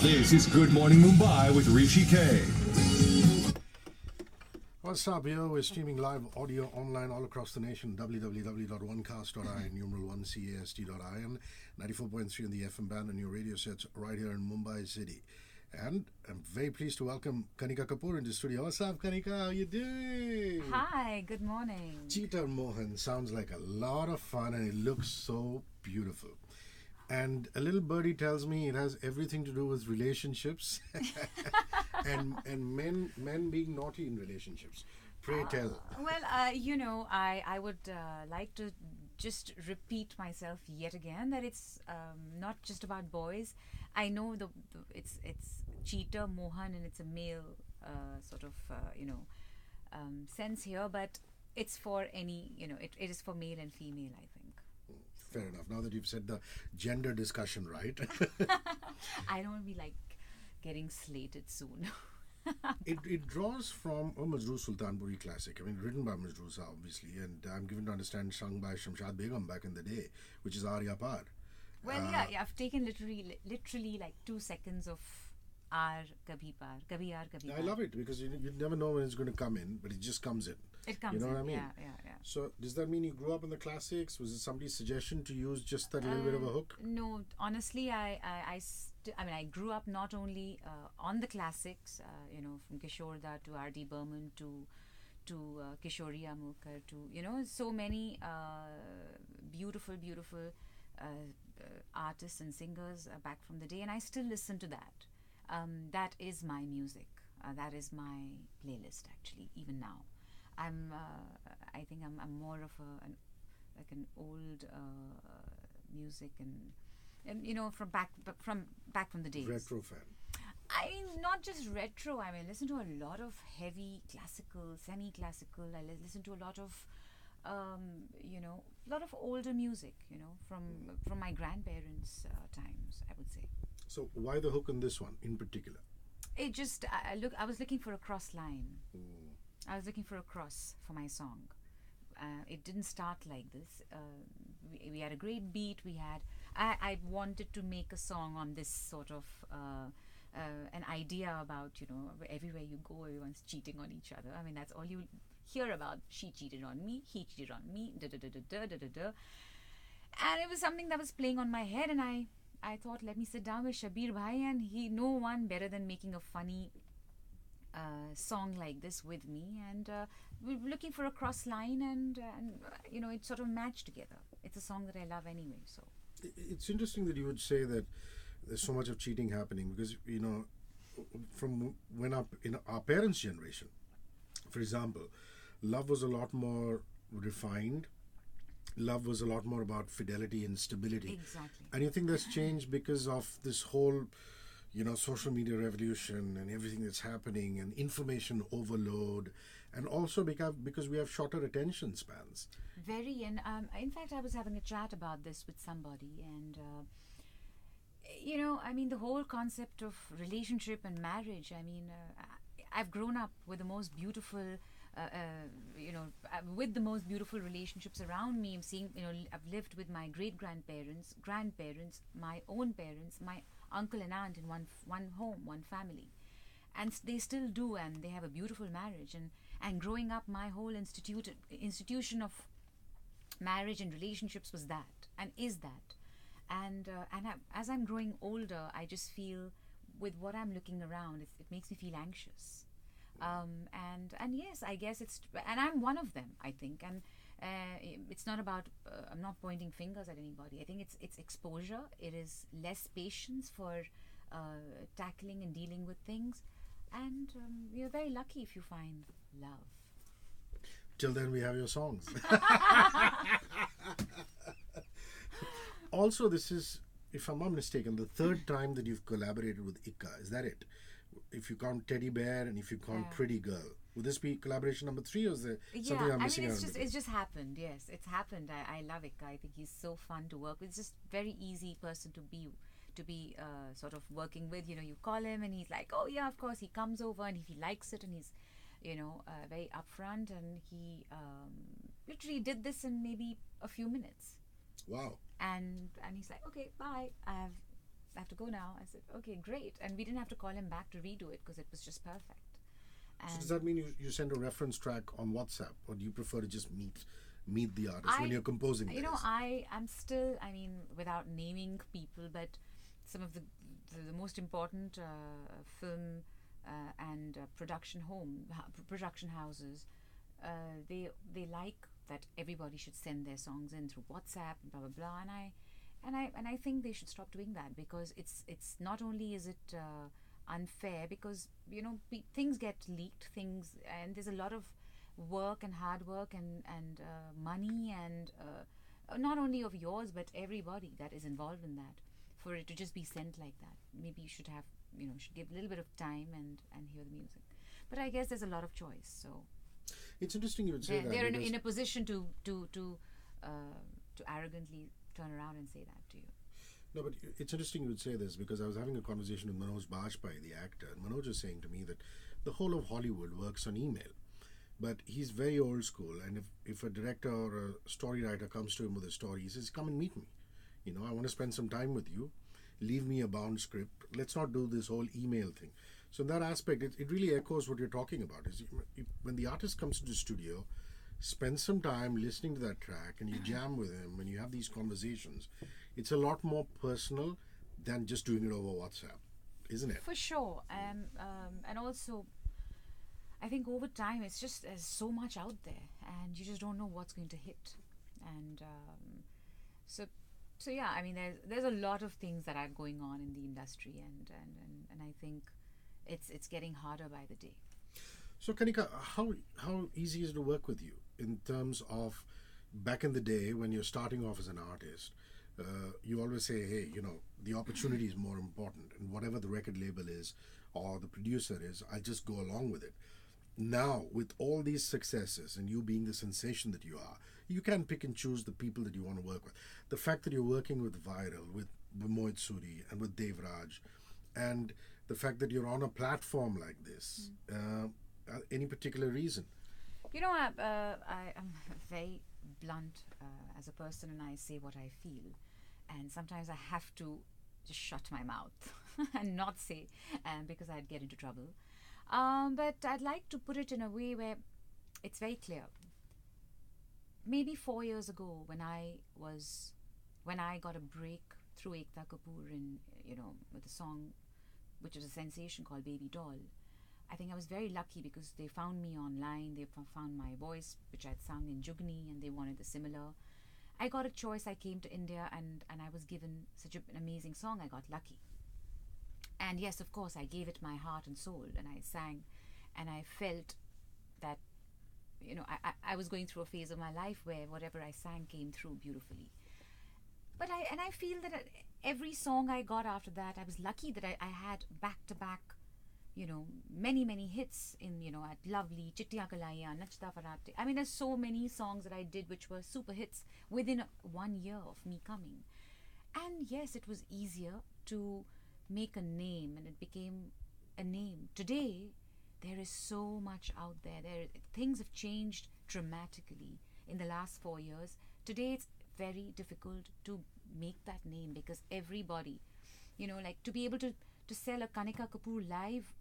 This is Good Morning Mumbai with HrishiKay. What's up, yo? We're streaming live audio online all across the nation. www.onecast.in, numeral 1cast.in, 94.3 on the FM band and your radio sets right here in Mumbai City. And I'm very pleased to welcome Kanika Kapoor into the studio. What's up, Kanika? How you doing? Hi, good morning. Cheetah Mohan sounds like a lot of fun and it looks so beautiful. And a little birdie tells me it has everything to do with relationships and men being naughty in relationships. Pray tell. Well, I would like to just repeat myself yet again that it's not just about boys. I know it's cheetah, Mohan, and it's a male sense here, but it's for any, it is for male and female, I think. Fair enough. Now that you've said the gender discussion right. I don't want to be like getting slated soon. It draws from a Majroor Sultanpuri classic. I mean, written by Majroor Sahab, obviously, and I'm given to understand sung by Shamshad Begum back in the day, which is Arya Par. Well, yeah, I've taken literally like 2 seconds of Aar Kabhi Par, Kabhi Aar Kabhi Par. I love it because you never know when it's going to come in, but it just comes in. It comes You know in, what I mean? yeah. So does that mean you grew up in the classics? Was it somebody's suggestion to use just that little bit of a hook? No, honestly, I grew up not only on the classics, from Kishore Da to R.D. Burman to Kishori Amulkar to, so many beautiful artists and singers back from the day, and I still listen to that. That is my music. That is my playlist, actually, even now. I think I'm more of an old music and from back from the days. Retro fan. I mean, not just retro. I mean, I listen to a lot of heavy classical, semi-classical. I listen to a lot of older music. From my grandparents' times, I would say. So why the hook on this one in particular? It just I was looking for a cross line. I was looking for a cross for my song. It didn't start like this. We had a great beat. I wanted to make a song on this sort of an idea about, everywhere you go, everyone's cheating on each other. I mean, that's all you hear about. She cheated on me. He cheated on me. Da da da da da da da. And it was something that was playing on my head, and I thought, let me sit down with Shabir Bhai, and no one better than making a funny song like this with me, and we were looking for a cross line, and it sort of matched together. It's a song that I love anyway. So it's interesting that you would say that there's so much of cheating happening because from when in our parents' generation, for example, love was a lot more refined. Love was a lot more about fidelity and stability. Exactly. And you think that's changed because of this whole social media revolution and everything that's happening and information overload, and also because we have shorter attention spans. Very, and in fact, I was having a chat about this with somebody, and the whole concept of relationship and marriage. I've grown up with the most beautiful. With the most beautiful relationships around me. I'm seeing, I've lived with my grandparents, my own parents, my uncle and aunt in one home, one family, and they still do, and they have a beautiful marriage. And growing up, my whole institution of marriage and relationships was that, and is that, and as I'm growing older, I just feel with what I'm looking around, it makes me feel anxious. And yes, I guess and I'm one of them, I think, and it's not about I'm not pointing fingers at anybody. I think it's exposure. It is less patience for tackling and dealing with things, and you're very lucky if you find love. Till then, we have your songs. Also, this is, if I'm not mistaken, the third time that you've collaborated with Ikka. Is that it? If you count Teddy Bear and if you count Pretty Girl. Would this be collaboration number 3 or is there something I'm missing out? It's just happened. Yes, it's happened. I love Ikka. I think he's so fun to work with. It's just very easy person to be sort of working with. You call him and he's like, oh yeah, of course. He comes over and if he likes it and he's very upfront, and he literally did this in maybe a few minutes. Wow. And he's like, okay, bye. I have I have to go now. I said, okay, great. And we didn't have to call him back to redo it because it was just perfect. And So does that mean you send a reference track on WhatsApp, or do you prefer to just meet the artist when you're composing? You know, I'm still, I mean, without naming people, but some of the most important film and production houses, they like that everybody should send their songs in through WhatsApp and blah blah blah, and I think they should stop doing that, because it's not only is it unfair, because you know things get leaked, and there's a lot of work and hard work and money and not only of yours but everybody that is involved in that, for it to just be sent like that. Maybe you should have, should give a little bit of time and hear the music. But I guess there's a lot of choice, so it's interesting you would say that. They're in a position to arrogantly turn around and say that to you. No, but it's interesting you would say this, because I was having a conversation with Manoj Bajpayee, the actor, and Manoj was saying to me that the whole of Hollywood works on email. But he's very old school, and if a director or a story writer comes to him with a story, he says, come and meet me. I want to spend some time with you. Leave me a bound script. Let's not do this whole email thing. So in that aspect, it really echoes what you're talking about. Is when the artist comes to the studio, spend some time listening to that track, and you jam with him, and you have these conversations. It's a lot more personal than just doing it over WhatsApp, isn't it? For sure. And also, I think over time, it's just there's so much out there, and you just don't know what's going to hit. And so yeah, I mean, there's a lot of things that are going on in the industry, and I think it's getting harder by the day. So Kanika, how easy is it to work with you in terms of back in the day when you're starting off as an artist? You always say, hey, the opportunity is more important, and whatever the record label is or the producer is, I'll just go along with it. Now, with all these successes and you being the sensation that you are, you can pick and choose the people that you want to work with. The fact that you're working with Viral, with Mohit Suri and with Dev Raj, and the fact that you're on a platform like this, any particular reason? I'm very blunt as a person, and I say what I feel. And sometimes I have to just shut my mouth and not say, because I'd get into trouble. But I'd like to put it in a way where it's very clear. Maybe 4 years ago, when I got a break through Kanika Kapoor in, with a song which was a sensation called Baby Doll, I think I was very lucky because they found me online. They found my voice, which I'd sung in Jugni, and they wanted the similar. I got a choice. I came to India and I was given such an amazing song. I got lucky. And yes, of course, I gave it my heart and soul, and I sang, and I felt that, I was going through a phase of my life where whatever I sang came through beautifully. But I feel that every song I got after that, I was lucky that I had back-to-back, many hits in, at Lovely, Chittiyan Kalaiyan, Nachta Farate. I mean, there's so many songs that I did which were super hits within 1 year of me coming. And yes, it was easier to make a name, and it became a name. Today, there is so much out there. Things have changed dramatically in the last 4 years. Today, it's very difficult to make that name, because everybody, like to be able to sell a Kanika Kapoor live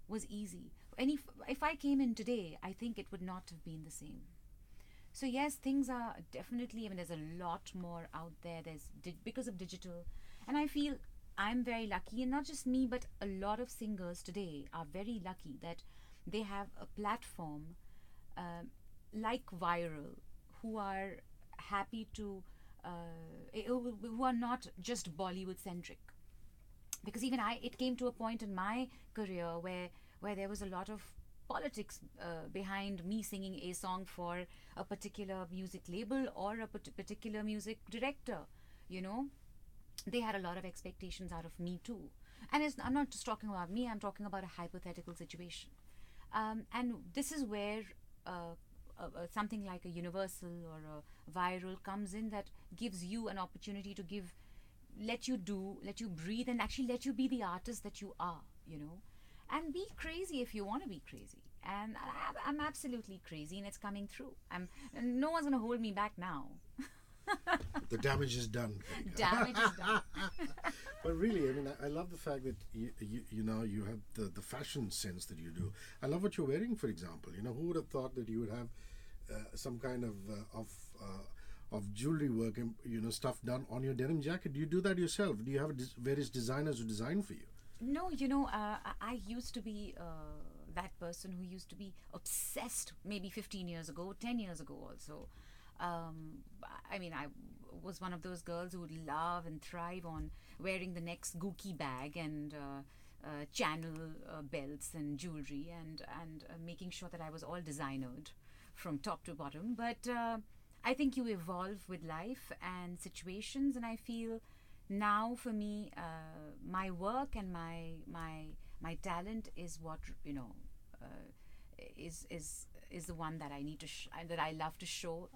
was easy. If I came in today, I think it would not have been the same. So yes, things are definitely, there's a lot more out there. Because of digital, and I feel I'm very lucky, and not just me, but a lot of singers today are very lucky that they have a platform like Viral, who are happy to, who are not just Bollywood centric. Because even it came to a point in my career where there was a lot of politics behind me singing a song for a particular music label or a particular music director, They had a lot of expectations out of me too. And I'm not just talking about me, I'm talking about a hypothetical situation. And this is where something like a Universal or a Viral comes in, that gives you an opportunity to let you breathe, and actually let you be the artist that you are, and be crazy if you want to be crazy. And I'm absolutely crazy, and it's coming through. And no one's going to hold me back now. The damage is done. Damage is done. But really, I mean, I love the fact that you have the fashion sense that you do. I love what you're wearing, for example. Who would have thought that you would have some kind of jewelry work and stuff done on your denim jacket? Do you do that yourself? Do you have various designers who design for you? No, I used to be that person who used to be obsessed maybe 15 years ago, 10 years ago also. I mean, I was one of those girls who would love and thrive on wearing the next Gookie bag and channel belts and jewelry and making sure that I was all designered from top to bottom. But I think you evolve with life and situations, and I feel now for me, my work and my talent is what is the one that I need to that I love to show.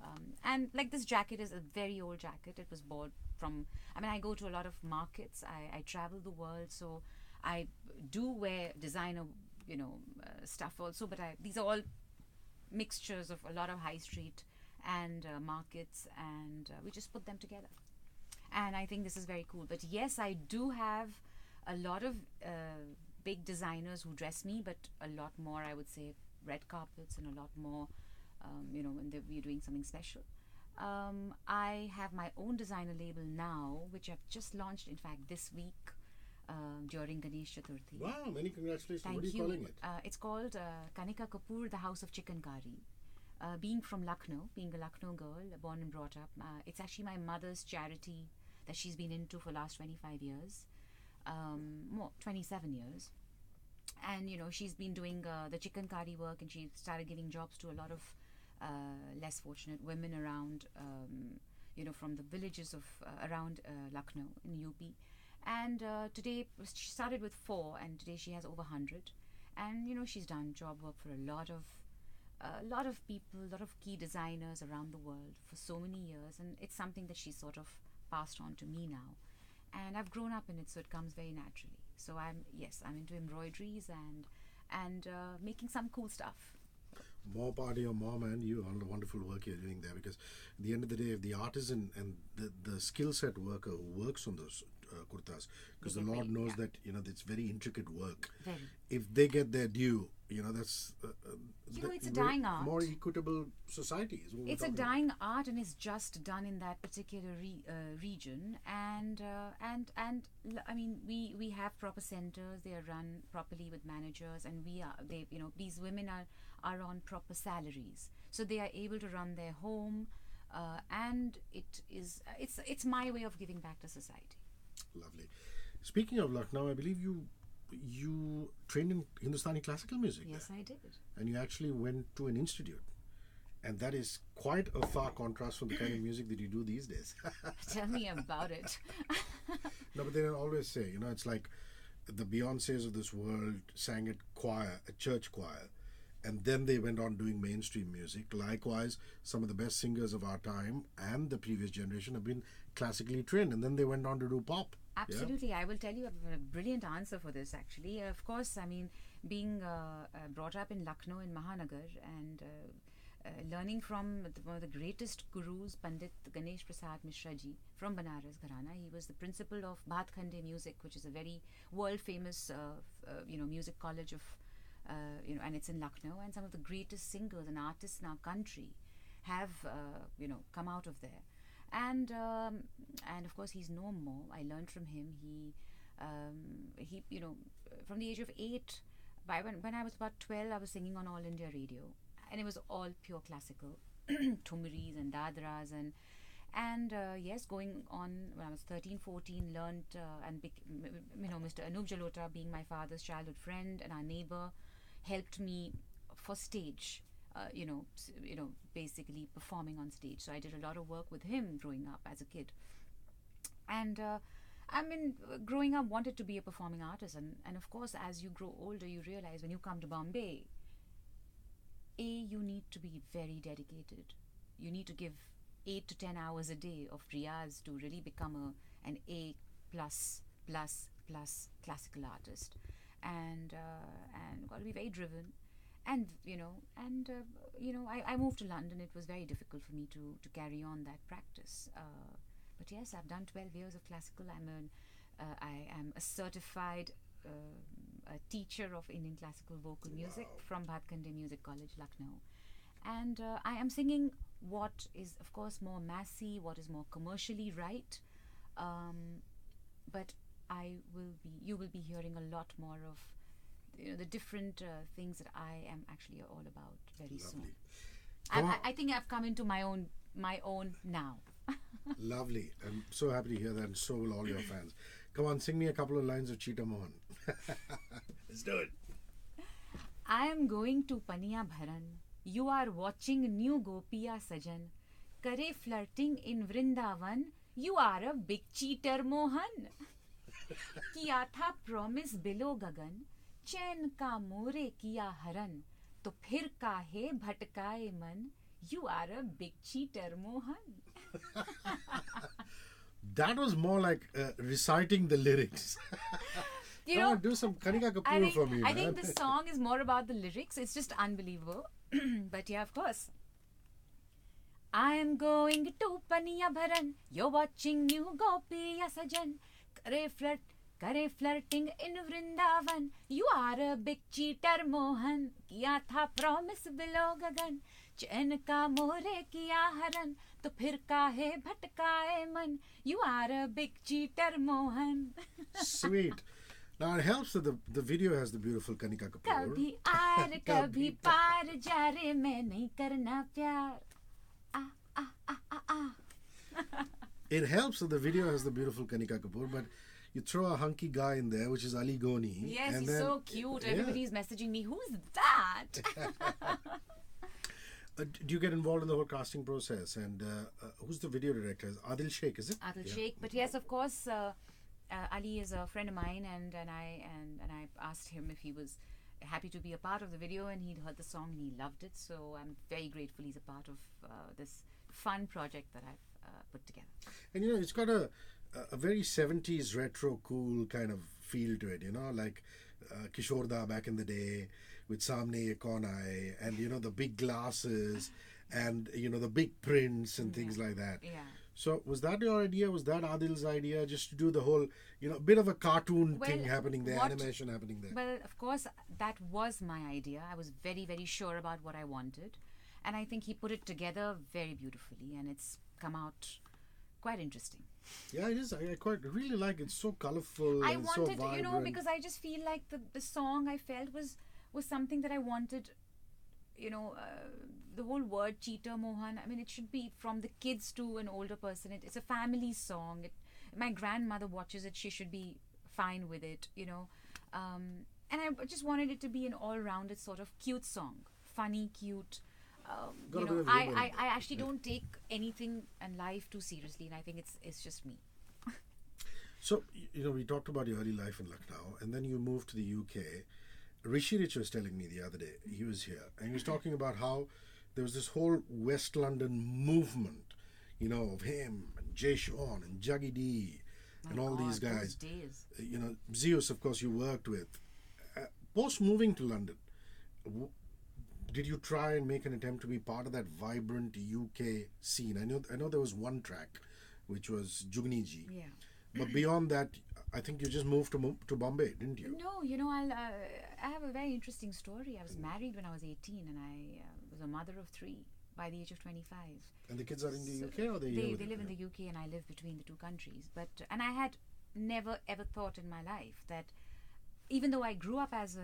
And like this jacket is a very old jacket. It was bought from. I mean, I go to a lot of markets. I travel the world, so I do wear designer, stuff also. But these are all mixtures of a lot of high street and markets, and we just put them together. And I think this is very cool. But yes, I do have a lot of big designers who dress me, but a lot more, I would say, red carpets and a lot more, when we're doing something special. I have my own designer label now, which I've just launched, in fact, this week during Ganesh Chaturthi. Wow, many congratulations. Thank What are you calling it? It's called Kanika Kapoor, the House of Chicken Curry. Being from Lucknow, being a Lucknow girl, born and brought up, it's actually my mother's charity that she's been into for the last 25 years, 27 years. And, she's been doing the chicken curry work, and she started giving jobs to a lot of less fortunate women around, from the villages of around Lucknow in UP. And today, she started with 4, and today she has over 100. And, she's done job work for a lot of people, a lot of key designers around the world for so many years. And it's something that she sort of passed on to me now. And I've grown up in it, so it comes very naturally. So I'm into embroideries and making some cool stuff. More party or more man, you on the wonderful work you're doing there, because at the end of the day, if the artisan and the skill set worker who works on those kurtas, because the Lord knows that it's very intricate work. Very. If they get their due, that's it's a dying art. More equitable society is what we're It's a talking dying art, and it's just done in that particular region. And I mean, we have proper centers. They are run properly with managers, and these women are on proper salaries, so they are able to run their home, and it's my way of giving back to society. Lovely. Speaking of Lucknow, I believe you trained in Hindustani classical music. Yes, there. I did. And you actually went to an institute. And that is quite a far contrast from the kind of music that you do these days. Tell me about it. No, but they always say, it's like the Beyoncés of this world sang at choir, at church choir. And then they went on doing mainstream music. Likewise, some of the best singers of our time and the previous generation have been classically trained. And then they went on to do pop. Absolutely. Yeah? I will tell you a brilliant answer for this, actually. Of course, I mean, being brought up in Lucknow in Mahanagar and learning from one of the greatest gurus, Pandit Ganesh Prasad Mishra ji from Banaras Gharana. He was the principal of Bhat Khande Music, which is a very world-famous, music college of, and it's in Lucknow. And some of the greatest singers and artists in our country have, come out of there. And of course, he's no more. I learned from him. He from the age of 8, when I was about 12, I was singing on All India Radio, and it was all pure classical, thumris and dadras, and yes, going on when I was 13, 14, learned Mr. Anup Jalota, being my father's childhood friend and our neighbor, helped me for stage. Basically performing on stage. So I did a lot of work with him growing up as a kid. And growing up, wanted to be a performing artist. And of course, as you grow older, you realize when you come to Bombay, you need to be very dedicated. You need to give 8 to 10 hours a day of riyaz to really become an A++ classical artist. And got to be very driven. And I moved to London. It was very difficult for me to carry on that practice. But yes, I've done 12 years of classical. I'm I am a certified a teacher of Indian classical vocal music from Bhatkhande Music College, Lucknow. And I am singing what is, of course, more massy, what is more commercially right. But you will be hearing a lot more of the different things that I am actually all about very soon. I think I've come into my own now. Lovely. I'm so happy to hear that, and so will all your fans. Come on, sing me a couple of lines of Cheetah Mohan. Let's do it. I am going to Paniya Bharan. You are watching New Gopiya Sajan. Kare flirting in Vrindavan. You are a big cheater, Mohan. किया था promise below गगन चैन का मोरे किया हरन तो फिर काहे भटकाए मन you are a big cheater, Mohan. That was more like reciting the lyrics. You know, do some Kanika Kapoor for me. I think the song is more about the lyrics. It's just unbelievable. But yeah, of course. I am going to Paniya Bharan. You're watching New Gopiya Sajan. Kare flirting in Vrindavan. You are a big cheater, Mohan. किया था promise below गगन. चैन का मोरे किया हरन. तो फिर काहे भटकाए मन. You are a big cheater, Mohan. Sweet. Now it helps that the video has the beautiful Kanika Kapoor. कभी आर कभी पार जा रे मैं नहीं करना प्यार. It helps that the video has the beautiful Kanika Kapoor, but you throw a hunky guy in there, which is Ali Goni. Yes, and he's then, so cute. Everybody's messaging me, who's that? Do you get involved in the whole casting process? And who's the video director? Adil Sheikh, is it? Adil Sheikh. But yes, of course, Ali is a friend of mine, and I asked him if he was happy to be a part of the video, and he'd heard the song and he loved it. So I'm very grateful he's a part of this fun project that I've put together. And it's got a very 70s retro cool kind of feel to it, like Kishorda back in the day with Samne Kaun Aaye, and the big glasses and the big prints and things like that. Yeah. So was that your idea? Was that Adil's idea, just to do the whole bit of a cartoon thing happening there, animation happening there? Well, of course that was my idea. I was very, very sure about what I wanted, and I think he put it together very beautifully, and it's come out quite interesting. Yeah, it is. I quite really like it. It's so colorful. I and wanted, so vibrant. because I just feel like the song I felt was something that I wanted. The whole word cheater, Mohan. I mean, it should be from the kids to an older person. It's a family song. My grandmother watches it. She should be fine with it, And I just wanted it to be an all-rounded sort of cute song, funny, cute. I actually don't take anything in life too seriously, and I think it's just me. So, we talked about your early life in Lucknow, and then you moved to the UK. Rishi Rich was telling me the other day, he was here, and he was talking about how there was this whole West London movement, of him and Jay Sean and Juggy D and all these guys. Those days. Zeus, of course, you worked with. Post moving to London, did you try and make an attempt to be part of that vibrant UK scene? I know there was one track, which was Jugni Ji. Yeah. But beyond that, I think you just moved to Bombay, didn't you? No, I have a very interesting story. I was married when I was 18, and I was a mother of 3 by the age of 25. And the kids are in the UK, or they live in the UK, and I live between the two countries. And I had never ever thought in my life that, even though I grew up as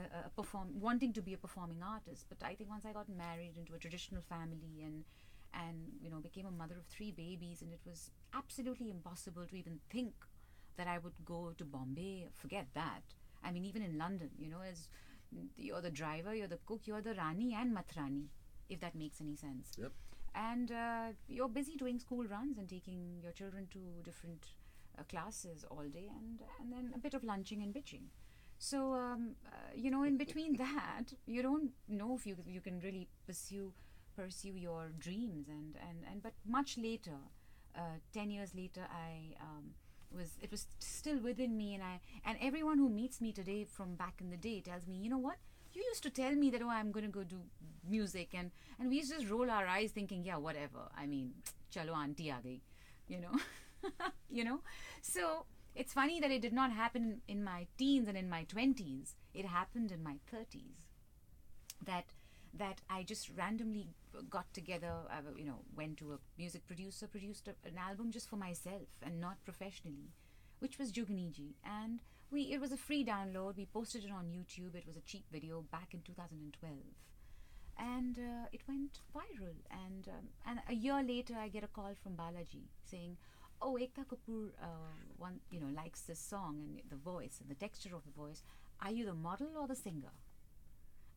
wanting to be a performing artist, but I think once I got married into a traditional family and became a mother of 3 babies, and it was absolutely impossible to even think that I would go to Bombay. Forget that. I mean, even in London, as you're the driver, you're the cook, you're the Rani and Matrani, if that makes any sense. Yep. And you're busy doing school runs and taking your children to different classes all day, and then a bit of lunching and bitching. So, in between that, you don't know if you can really pursue your dreams, but much later, 10 years later, it was still within me, and everyone who meets me today from back in the day tells me, you know what, you used to tell me that, I'm going to go do music, and we used to just roll our eyes thinking, yeah, whatever, I mean, chalo auntie aa gayi, So It's funny that it did not happen in my teens and in my 20s. It happened in my 30s. That I just randomly got together, went to a music producer, produced an album just for myself and not professionally, which was Juganiji. And it was a free download. We posted it on YouTube. It was a cheap video back in 2012. And it went viral. And a year later, I get a call from Balaji saying, "Oh, Ekta Kapoor likes this song and the voice and the texture of the voice. Are you the model or the singer?"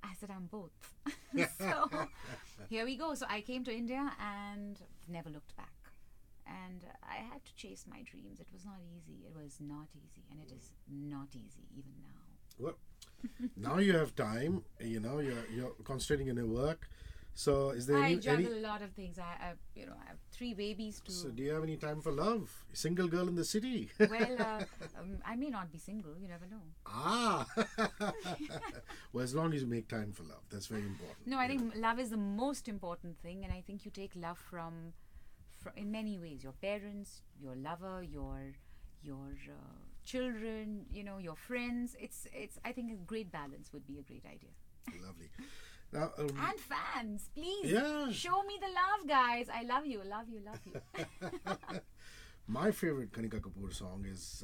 I said, "I'm both." So here we go. So I came to India and never looked back. And I had to chase my dreams. It was not easy. It was not easy. And it is not easy even now. Well, now you have time. You're concentrating on your work. So is there I any... juggle a lot of things. I have 3 babies to... So do you have any time for love? Single girl in the city? Well, I may not be single. You never know. Ah! Well, as long as you make time for love. That's very important. No, I think love is the most important thing. And I think you take love from in many ways. Your parents, your lover, your children, your friends. I think a great balance would be a great idea. Lovely. Now, and fans, please. Yeah. Show me the love, guys. I love you, love you, love you. My favorite Kanika Kapoor song is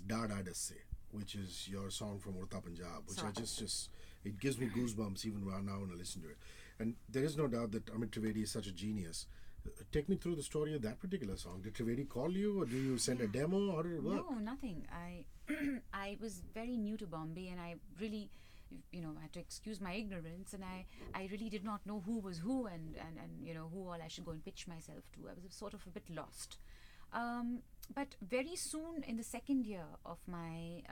Dada Dasse, which is your song from Urta Punjab, which I just it gives me goosebumps even now when I listen to it. And there is no doubt that Amit Trivedi is such a genius. Take me through the story of that particular song. Did Trivedi call you, or do you send a demo? How did it work? No, nothing. I was very new to Bombay, and I really, had to excuse my ignorance, and I really did not know who was who, and who all I should go and pitch myself to. I was sort of a bit lost. But very soon, in the second year of my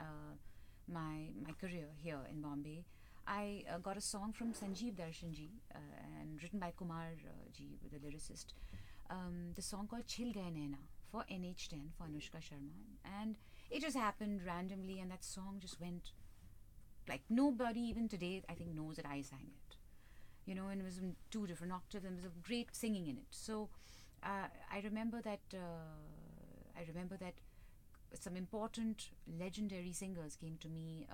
career here in Bombay, I got a song from Sanjeev Darshan ji and written by Kumar ji, the lyricist. The song called Chil Gaye Naina for NH10 for Anushka Sharma, and it just happened randomly, and that song just went like nobody even today I think knows that I sang it, and it was in 2 different octaves, and there was a great singing in it. So I remember that some important legendary singers came to me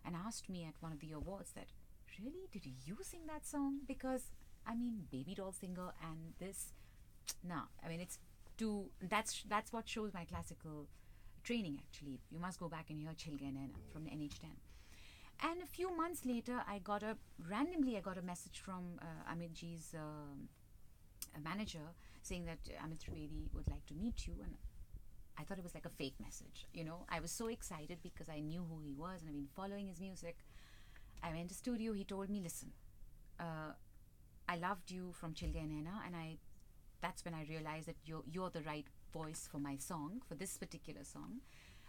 and asked me at one of the awards that, "Really, did you sing that song?" Because baby doll singer and this, nah, it's too. That's what shows my classical training. Actually, you must go back and hear Chil Gaye Naina from NH10. And a few months later, I got a message from Amit ji's manager saying that Amit Trivedi would like to meet you, and I thought it was like a fake message. I was so excited because I knew who he was and I've been following his music. I went to studio. He told me, "Listen, I loved you from Chil Gaye Naina, and that's when I realized that you're the right voice for my song, for this particular song.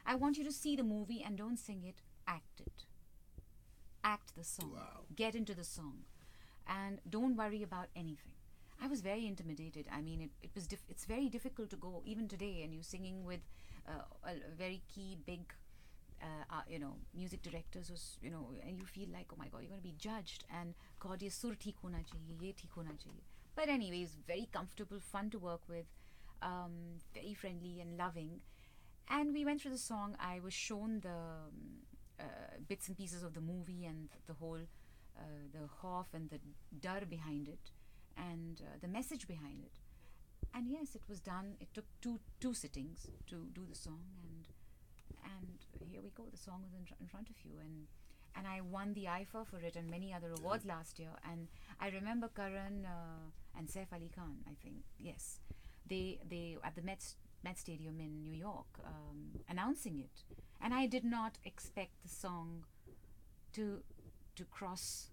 I want you to see the movie and don't sing it, act it. Act the song. Wow. Get into the song, and don't worry about anything." I was very intimidated. It's very difficult to go even today, and you're singing with a very key big music directors who's, and you feel like, oh my God, you're going to be judged, and God, ye sur theek hona chahiye, ye theek hona chahiye. But anyways, very comfortable, fun to work with, very friendly and loving. And we went through the song. I was shown the bits and pieces of the movie and the whole, the khauf and the dar behind it, and the message behind it. And yes, it was done. It took two sittings to do the song, and here we go. The song is in front of you, and I won the IFA for it and many other awards last year. And I remember Karan and Saif Ali Khan, I think, yes, they at the Met Stadium in New York announcing it, and I did not expect the song to cross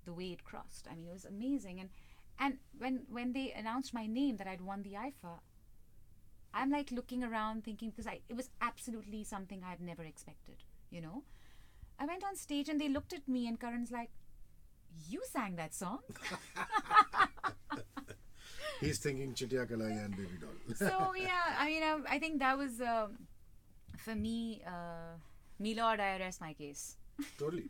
the way it crossed. It was amazing. And when they announced my name that I'd won the IFA, I'm like looking around thinking, because it was absolutely something I've never expected, I went on stage and they looked at me, and Karan's like, "You sang that song?" He's thinking Chitya Kalai and Baby Doll. So yeah, I think that was for me, me Lord, I rest my case. Totally.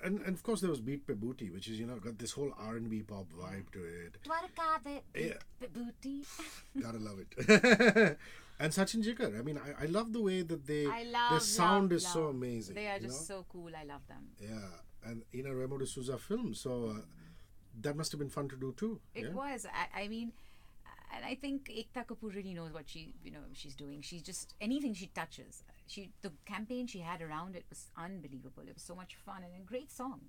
And of course there was Beat Pe Booty, which is, got this whole R&B pop vibe to it. Dwarka the Beat Pe Booty. Gotta love it. And Sachin Jigar. I mean, I love the way that their sound is so amazing. They are just so cool. I love them. Yeah, and Remo de Souza film. So that must have been fun to do too. It was. I mean, and I think Ekta Kapoor really knows what she's doing. She's just anything she touches. The campaign she had around it was unbelievable. It was so much fun and a great song.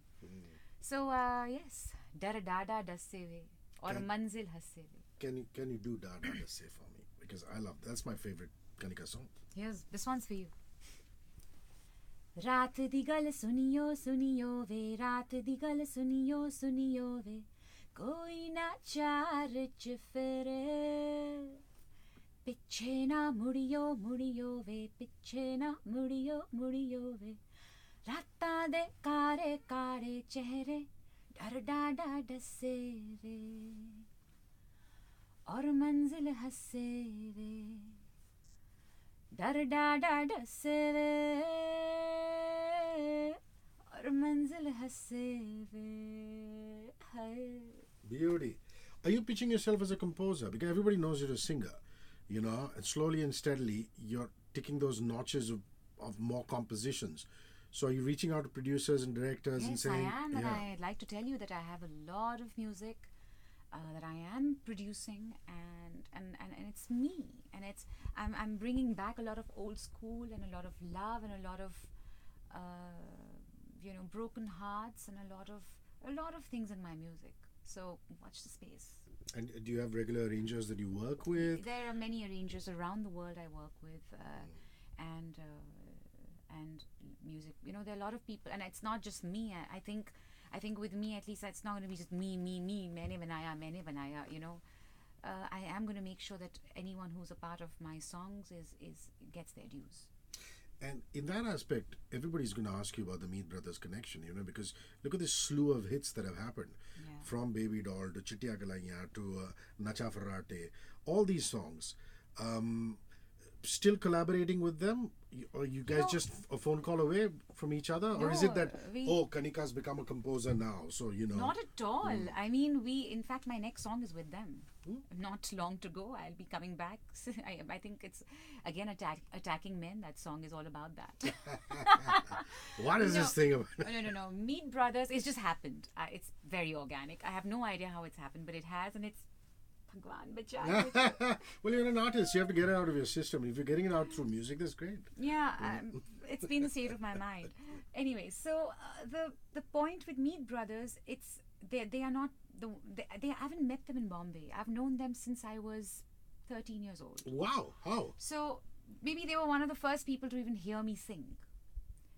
So yes, Dar Dada Dasse Ve or Manzil Hasse Ve. Can you do Dada Dasse for me? Because that's my favorite Kanika song. Here's this one's for you. रात दी गल सुनियो सुनियो वे रात दी गल सुनियो सुनियो वे कोई ना चार च फिरे पिछे ना मुड़ियो मुड़ियो वे पिछे ना मुड़ियो मुड़ियो वे रातां दे कारे कारे चेहरे डर डाडा डसे वे और मंजिल हसे वे डर डाडा डसे वे और मंजिल हसे वे हाय. Beauty. Are you pitching yourself as a composer? Because everybody knows you're a singer, and slowly and steadily you're ticking those notches of more compositions. So are you reaching out to producers and directors and saying... Yes, I am. And I'd like to tell you that I have a lot of music that I am producing and it's me. And I'm bringing back a lot of old school and a lot of love and a lot of, broken hearts and a lot of things in my music. So watch the space. And do you have regular arrangers that you work with? There are many arrangers around the world I work with, and music. There are a lot of people, and it's not just me. I think with me at least, it's not going to be just me, maine banaya. I am going to make sure that anyone who's a part of my songs is gets their dues. And in that aspect, everybody's going to ask you about the Meet Brothers connection, because look at this slew of hits that have happened. From Baby Doll to Chittiya Kalaiyan to Nacha Farate, all these songs. Still collaborating with them? Or you guys just a phone call away from each other? Or is it that, Kanika's become a composer now, so Not at all. I mean, in fact, my next song is with them. Not long to go. I'll be coming back. I think it's, again, Attacking Men. That song is all about that. What is this thing about? No. Meet Brothers, it's just happened. It's very organic. I have no idea how it's happened, but it has, and it's well, you're an artist. You have to get it out of your system. If you're getting it out through music, that's great. Yeah, it's been the state of my mind. Anyway, so the point with Meet Brothers, they are not I haven't met them in Bombay. I've known them since I was 13 years old. Wow, how? So maybe they were one of the first people to even hear me sing.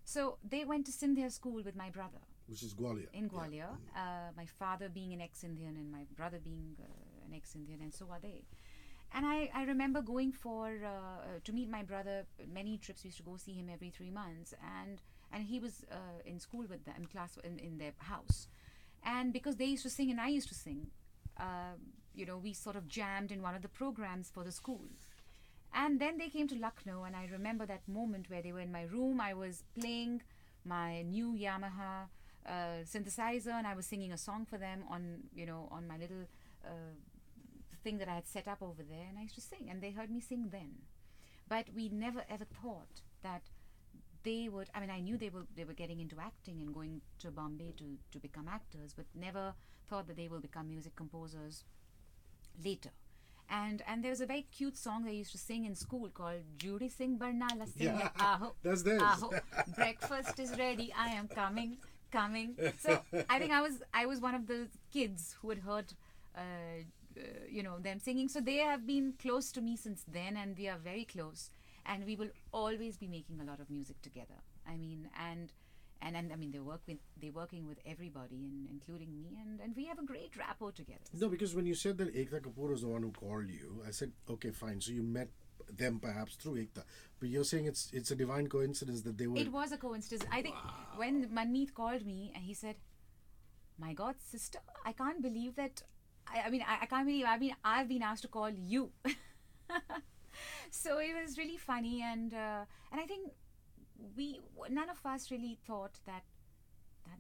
So they went to Sindhya school with my brother. Which is Gwalior. In Gwalior. Yeah. My father being an ex-Indian and my brother being an ex-Indian, and so are they. And I remember going to meet my brother. Many trips, we used to go see him every 3 months, and he was in school with them, in their house. And because they used to sing and I used to sing, we sort of jammed in one of the programs for the school. And then they came to Lucknow, and I remember that moment where they were in my room. I was playing my new Yamaha synthesizer, and I was singing a song for them on my little thing that I had set up over there, and I used to sing, and they heard me sing then. But we never ever thought that they would. I mean, I knew they were getting into acting and going to Bombay to become actors, but never thought that they will become music composers later. And there was a very cute song they used to sing in school called Judy Singh Barnala Singh. Yeah, Aho, that's theirs. Aho, breakfast is ready, I am coming. So I think I was one of the kids who had heard them singing. So they have been close to me since then, and we are very close, and we will always be making a lot of music together. I mean, and I mean, they're working with everybody, and including me, and we have a great rapport together. No, because when you said that Ekta Kapoor was the one who called you, I said, okay, fine. So you met them perhaps through Ekta, but you're saying it's a divine coincidence that they were. It was a coincidence. I think when Manmeet called me and he said, "My God, sister, I can't believe that. I mean, I can't believe. I mean, I've been asked to call you." So it was really funny, and I think none of us really thought that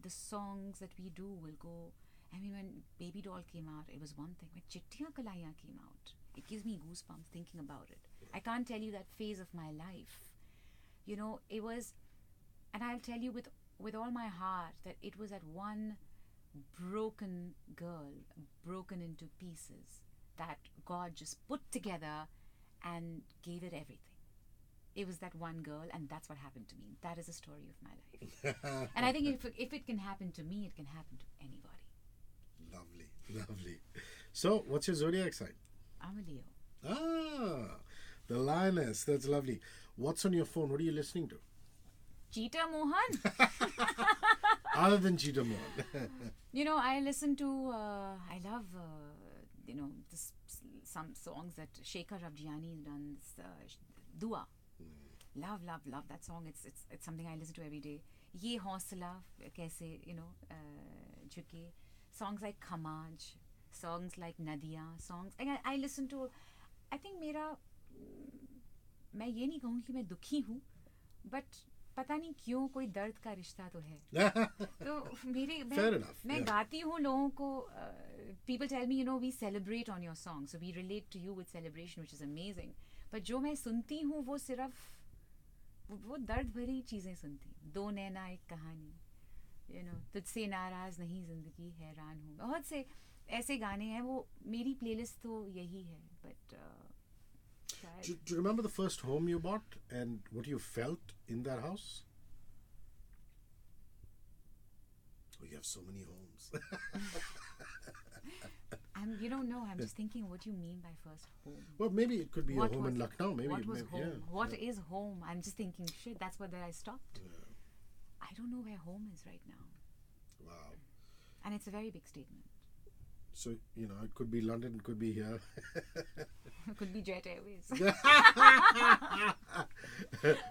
the songs that we do will go. I mean, when Baby Doll came out, it was one thing. When Chittiya Kalaiyan came out, it gives me goosebumps thinking about it. I can't tell you that phase of my life. You know, it was, and I'll tell you with all my heart that it was that one broken girl, broken into pieces, that God just put together and gave it everything. It was that one girl, and that's what happened to me. That is the story of my life. And I think if it can happen to me, it can happen to anybody. Lovely, lovely. So, what's your zodiac sign? I'm a Leo. Ah, the lioness. That's lovely. What's on your phone? What are you listening to? Cheetah Mohan. Other than Cheetah Mohan. You know, I listen to, I love, you know, some songs that Shekhar Rabjiani has done, Dua. Love that song. It's something I listen to every day. Ye Hausla, kaise, you know, jhuke. Songs like Khamaj, songs like Nadia, songs. I listen to, I think मैं ये नहीं कहूँ कि मैं दुखी हूँ, but पता नहीं क्यों कोई दर्द का रिश्ता तो है. तो मैं गाती हूँ लोगों को. People tell me, you know, we celebrate on your song, so we relate to you with celebration, which is amazing. But जो मैं सुनती हूँ वो सिर्फ वो दर्द भरी चीजें सुनती. दो नैना एक कहानी, you know, तुझसे नाराज नहीं जिंदगी हैरान हूँ. बहुत से ऐसे गाने हैं. वो मेरी प्लेलिस्ट तो यही है. But do you remember the first home you bought and what you felt in that house? Oh, you have so many homes. You don't know. I'm just thinking what you mean by first home. Well, maybe it could be a home in Lucknow. Maybe what was home? Yeah, What is home? I'm just thinking, shit, that's where I stopped. Yeah. I don't know where home is right now. Wow. And it's a very big statement. So, you know, it could be London, it could be here. It could be Jet Airways.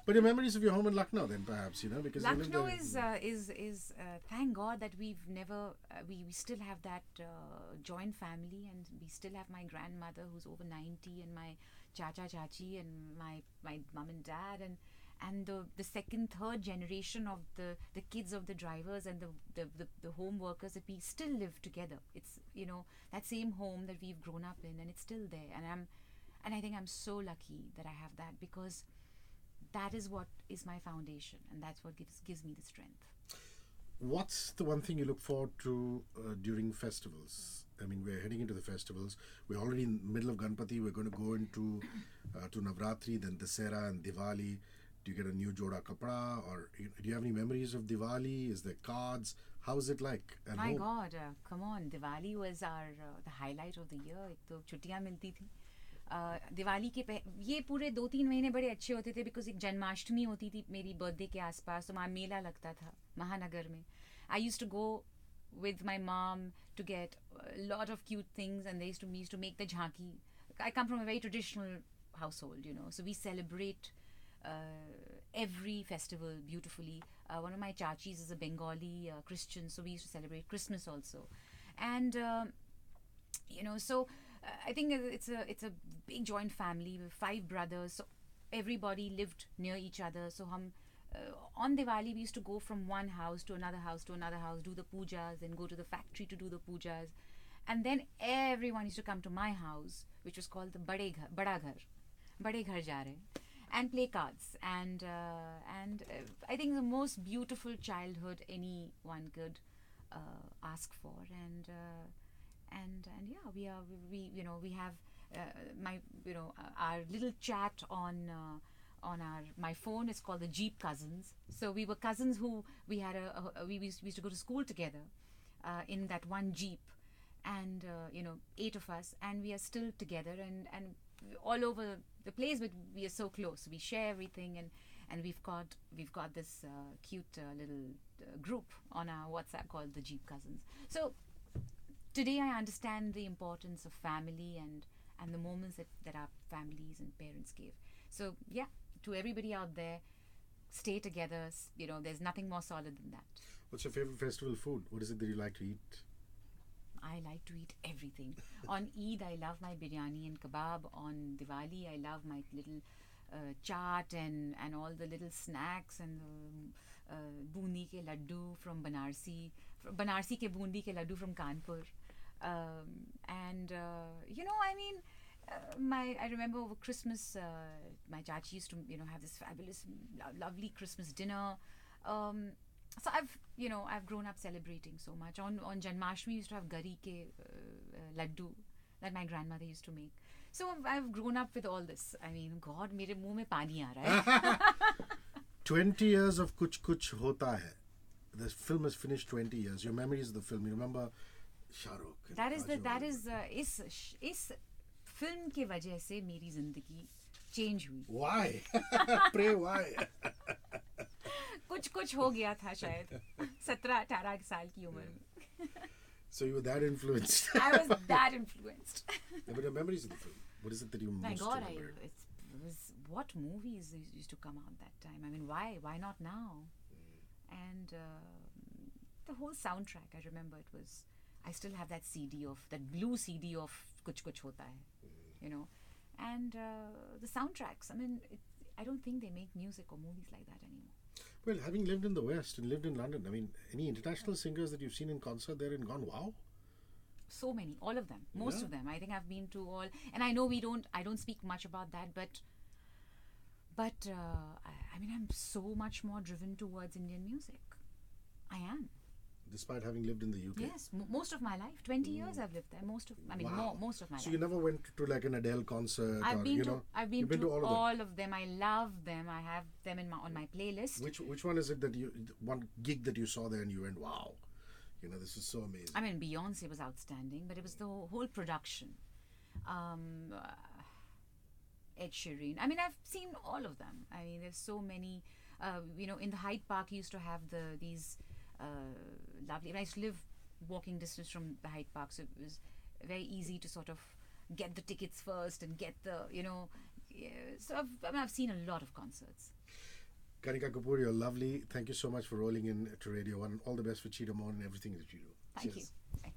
But your memories of your home in Lucknow then, perhaps, you know, because Lucknow is thank God that we've never, we still have that joint family, and we still have my grandmother who's over 90, and my chachi and my mum and dad, and the second, third generation of the kids of the drivers and the home workers, that we still live together. It's, you know, that same home that we've grown up in, and it's still there. And I think I'm so lucky that I have that, because that is what is my foundation, and that's what gives me the strength. What's the one thing you look forward to during festivals? I mean, we're heading into the festivals. We're already in the middle of Ganpati. We're going to go into to Navratri, then Dasera and Diwali. Do you get a new joda kapda, or do you have any memories of Diwali? Is there cards? How is it like? And my God, come on! Diwali was our the highlight of the year. एक तो छुट्टियाँ मिलती थी. दिवाली के ये पूरे 2-3 महीने बड़े अच्छे होते थे, बिकॉज एक जन्माष्टमी होती थी मेरी बर्थडे के आसपास, तो वहाँ मेला लगता था महानगर में. I used to go with my mom to get a lot of cute things, and we used to make the jhanki. I come from a very traditional household, you know, so we celebrate every festival beautifully. One of my chachis is a Bengali Christian, so we used to celebrate Christmas also. And you know, so I think it's a big joint family with 5 brothers, so everybody lived near each other. So on Diwali we used to go from one house to another house to another house, do the pujas, then go to the factory to do the pujas, and then everyone used to come to my house, which was called the Bade Ghar Ja Rahe, and play cards. And I think the most beautiful childhood anyone could ask for. And yeah, we have our little chat on my phone is called the Jeep Cousins. So we were cousins who we used to go to school together in that one Jeep, and 8 of us, and we are still together and all over the place, but we are so close. We share everything, and we've got this cute little group on our WhatsApp called the Jeep Cousins. So today I understand the importance of family and the moments that our families and parents gave. So yeah, to everybody out there, stay together. You know, there's nothing more solid than that. What's your favorite festival food? What is it that you like to eat? I like to eat everything. On Eid, I love my biryani and kebab. On Diwali, I love my little chaat and all the little snacks, and bundi ke laddu from Banarsi ke bundi ke laddu from Kanpur. I mean, I remember over Christmas, my chachi used to, have this fabulous, lovely Christmas dinner. So I've grown up celebrating so much. On Janmashtami, we used to have gari ke laddu that my grandmother used to make. So I've grown up with all this. I mean, God, mere muh mein pani aa raha hai. 20 years of Kuch Kuch Hota Hai. The film has finished 20 years. Your memories of the film. You remember Shah Rukh? That is इस film के वजह से मेरी जिंदगी change हुई. Why? Pray why? कुछ हो गया था शायद 17-18 साल की उम्र में. So you were that influenced. I was that influenced. Yeah, but your memories of the film. What is it that you My most God, remember? it was what movies used to come out that time. I mean, why? Why not now? And the whole soundtrack, I remember it was. I still have that blue CD of Kuch Kuch Hota Hai, And the soundtracks. I mean, I don't think they make music or movies like that anymore. Well, having lived in the West and lived in London, I mean, any international singers that you've seen in concert there and gone, wow? So many, all of them, most of them. I think I've been to all, and I know I don't speak much about that, but I mean, I'm so much more driven towards Indian music. I am. Despite having lived in the UK? Yes, most of my life. 20 years I've lived there. Most of my life. So you never went to like an Adele concert? I've been to all all of them. I love them. I have them on my playlist. Which one is it that one gig that you saw there and you went, wow, this is so amazing? I mean, Beyonce was outstanding, but it was the whole production. Ed Sheeran. I mean, I've seen all of them. I mean, there's so many. In the Hyde Park, you used to have these lovely. I used to live walking distance from the Hyde Park, so it was very easy to sort of get the tickets first and get the. So I've seen a lot of concerts. Kanika Kapoor, you're lovely. Thank you so much for rolling in to Radio 1. All the best for Cheetah Mohan and everything that you do. Thank Cheers. you.